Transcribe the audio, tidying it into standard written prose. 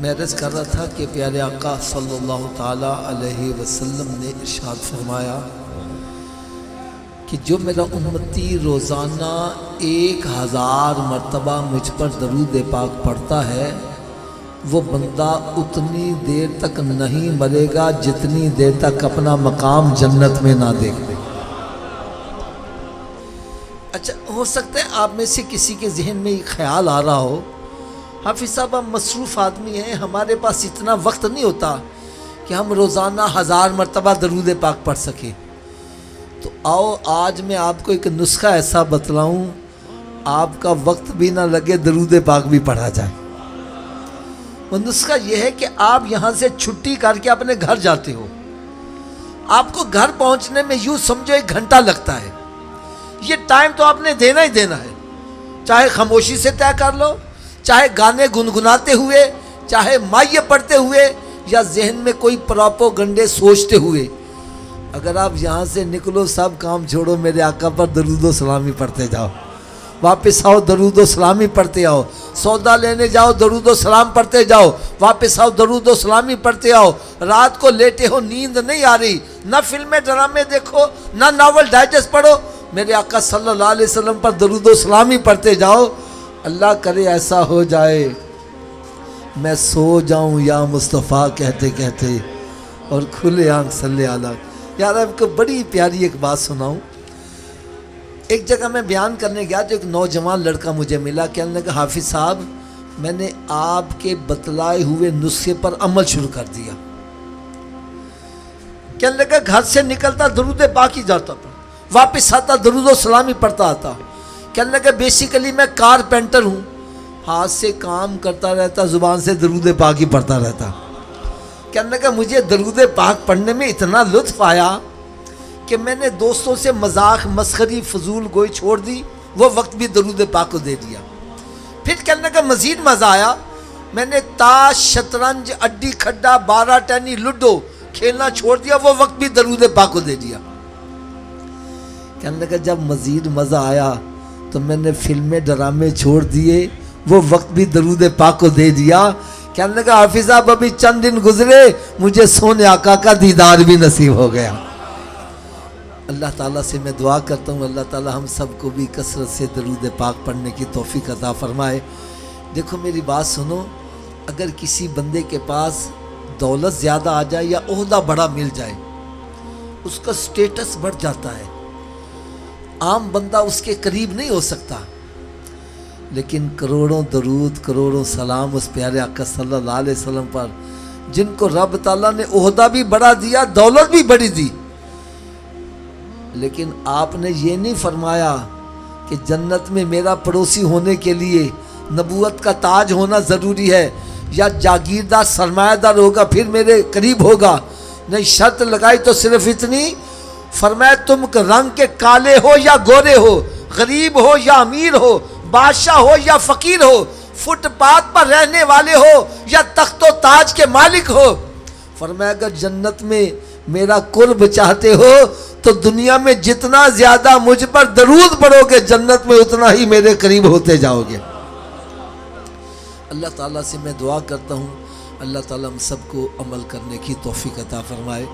मैं अर्ज़ कर रहा था कि प्यारे आका सल्लल्लाहु ताला अलैहि वसल्लम ने इरशाद फरमाया कि जो मेरा उम्मती रोज़ाना 1000 मरतबा मुझ पर दरूद पाक पढ़ता है, वो बंदा उतनी देर तक नहीं मरेगा जितनी देर तक अपना मकाम जन्नत में ना देख ले। अच्छा, हो सकता है आप में से किसी के जहन में ये ख्याल आ रहा हो, हाफिज़ साहब हम मसरूफ़ आदमी हैं, हमारे पास इतना वक्त नहीं होता कि हम रोज़ाना 1000 मरतबा दरूद पाक पढ़ सकें। तो आओ आज मैं आपको एक नुस्खा ऐसा बतलाऊं, आपका वक्त भी ना लगे, दरूद पाक भी पढ़ा जाए। वो नुस्खा ये है कि आप यहाँ से छुट्टी करके अपने घर जाते हो, आपको घर पहुँचने में यूँ समझो 1 घंटा लगता है। ये टाइम तो आपने देना ही देना है, चाहे खामोशी से तय कर लो, चाहे गाने गुनगुनाते हुए, चाहे माये पढ़ते हुए, या जहन में कोई प्रोपोगंडे सोचते हुए। अगर आप यहाँ से निकलो, सब काम छोड़ो, मेरे आका पर दरूद व सलामी पढ़ते जाओ, वापस आओ दरूद व सलामी पढ़ते आओ, सौदा लेने जाओ दरूद व सलाम पढ़ते जाओ, वापस आओ दरूद व सलामी पढ़ते आओ। रात को लेटे हो, नींद नहीं आ रही, ना फिल्में ड्रामे देखो, ना नावल डाइजेस्ट पढ़ो, मेरे आका सल्लल्लाहु अलैहि वसल्लम पर दरूद व सलामी पढ़ते जाओ। अल्लाह करे ऐसा हो जाए मैं सो जाऊं या मुस्तफ़ा कहते कहते और खुले आंख सल्ले आला। यार आपको बड़ी प्यारी एक बात सुनाऊं। एक जगह मैं बयान करने गया तो एक नौजवान लड़का मुझे मिला, कहने लगा हाफिज़ साहब मैंने आपके बतलाए हुए नुस्खे पर अमल शुरू कर दिया। कहने लगा घर से निकलता दरूद पाक ही जाता था, वापस आता दरूद व सलामी पढ़ता आता। कहने लगा बेसिकली मैं कारपेंटर हूँ, हाथ से काम करता रहता, ज़ुबान से दरूद पाक ही पढ़ता रहता। कहने लगा मुझे दरूद पाक पढ़ने में इतना लुत्फ़ आया कि मैंने दोस्तों से मजाक मस्खरी फजूल गोई छोड़ दी, वो वक्त भी दरूद पाक को दे दिया। फिर कहने लगा मज़ीद मज़ा आया, मैंने ताश शतरंज अड्डी खड्डा 12 टैनी लूडो खेलना छोड़ दिया, वो वक्त भी दरूद पाक को दे दिया। कहने लगा जब मज़ीद मज़ा आया तो मैंने फिल्में ड्रामे छोड़ दिए, वो वक्त भी दरूद पाक को दे दिया। कहने लगा हाफिज़ साहब अभी चंद दिन गुजरे, मुझे सोने आका का दीदार भी नसीब हो गया। अल्लाह ताला से मैं दुआ करता हूँ, अल्लाह ताला हम सबको भी कसरत से दरूद पाक पढ़ने की तौफीक अता फरमाए। देखो मेरी बात सुनो, अगर किसी बंदे के पास दौलत ज़्यादा आ जाए या ओहदा बड़ा मिल जाए, उसका स्टेटस बढ़ जाता है, आम बंदा उसके करीब नहीं हो सकता। लेकिन करोड़ों दरूद करोड़ों सलाम उस प्यारे आका सल्लल्लाहु अलैहि वसल्लम पर, जिनको रब ताला ने ओहदा भी बड़ा दिया, दौलत भी बड़ी दी, लेकिन आपने ये नहीं फरमाया कि जन्नत में मेरा पड़ोसी होने के लिए नबूवत का ताज होना ज़रूरी है या जागीरदार सरमायादार होगा फिर मेरे करीब होगा। नहीं, शर्त लगाई तो सिर्फ इतनी, फरमाया तुम रंग के काले हो या गोरे हो, गरीब हो या अमीर हो, बादशाह हो या फकीर हो, फुटपाथ पर रहने वाले हो या तख्तो ताज के मालिक हो। फरमाया अगर जन्नत में मेरा कुर्ब चाहते हो तो दुनिया में जितना ज्यादा मुझ पर दरूद पढ़ोगे, जन्नत में उतना ही मेरे करीब होते जाओगे। अल्लाह ताला से मैं दुआ करता हूँ, अल्लाह ताला हम सबको अमल करने की तौफीक अता फरमाए।